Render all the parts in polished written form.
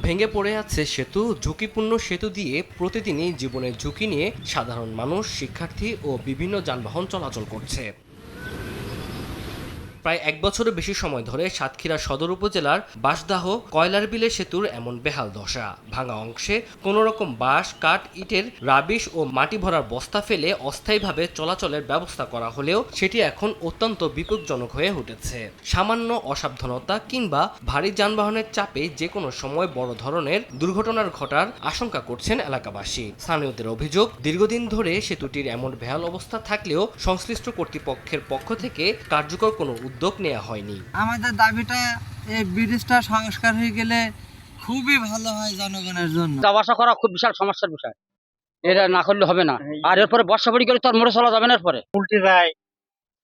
ভেঙে পড়ে আছে সেতু। ঝুঁকিপূর্ণ সেতু দিয়ে প্রতিদিনই জীবনের ঝুঁকি নিয়ে সাধারণ মানুষ, শিক্ষার্থী ও বিভিন্ন যানবাহন চলাচল করছে। প্রায় ১ বছরের বেশি সময় ধরে সাতক্ষীরা সদর উপজেলার বাঁশদাহ কয়লার বিলে সেতুর এমন বেহাল দশা। ভাঙা অংশে কোনো রকম বাঁশ, কাঠ, ইটের রাবিশ ও মাটি ভরার বস্তা ফেলে অস্থায়ীভাবে চলাচলের ব্যবস্থা করা হলেও সেটি এখন অত্যন্ত বিপজ্জনক হয়ে উঠেছে। সামান্য অসাবধানতা কিংবা ভারী যানবাহনের চাপে যে কোনো সময় বড় ধরনের দুর্ঘটনার ঘটার আশঙ্কা করছেন এলাকাবাসী। স্থানীয়দের অভিযোগ, দীর্ঘদিন ধরে সেতুটির এমন বেহাল অবস্থা থাকলেও সংশ্লিষ্ট কর্তৃপক্ষের পক্ষ থেকে কার্যকর কোনো উদ্যোগ নেওয়া হয়নি। আমাদের দাবিটা এই ব্রিজটা সংস্কার হয়ে গেলে খুবই ভালো হয় জনগণের জন্য। যাওয়া আসা করা খুব বিশাল সমস্যার বিষয়, এটা না করলে হবে না। আর এরপরে বর্ষা পড়ি গেলে তো আর মোড়ে চলা যাবে না। এরপরে উল্টে যায়,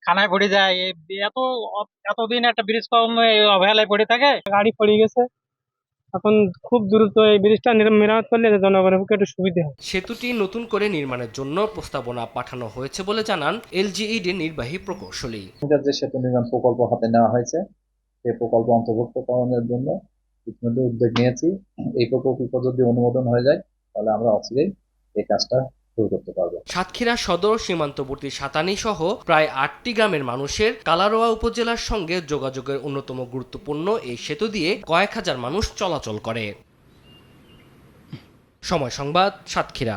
খানায় পড়ে যায়। এতদিন একটা ব্রিজ কম অবহেলায় পড়ে থাকে, গাড়ি পড়ে গেছে। এখন খুব দ্রুত এই ব্রিজটা মেরামত করলে জনগণের পক্ষে একটু সুবিধা হয়। সেতুটি নতুন করে নির্মাণের জন্য প্রস্তাবনা পাঠানো হয়েছে বলে জানান এলজিইডির নির্বাহী প্রকৌশলী। যে সেতু নির্মাণ প্রকল্প হাতে নেওয়া হয়েছে, এই প্রকল্প অন্তর্ভুক্তকরণের জন্য ইতিমধ্যে উদ্যোগ নিয়েছি। এই প্রকল্প যদি অনুমোদন হয়ে যায় তাহলে আমরা অচিরেই এই কাজটা শুরু করতে পারবো। সাতক্ষীরা সদর সীমান্তবর্তী সাতানী সহ প্রায় ৮টি গ্রামের মানুষের কালারোয়া উপজেলার সঙ্গে যোগাযোগের অন্যতম গুরুত্বপূর্ণ এই সেতু দিয়ে কয়েক হাজার মানুষ চলাচল করে। সময় সংবাদ, সাতক্ষীরা।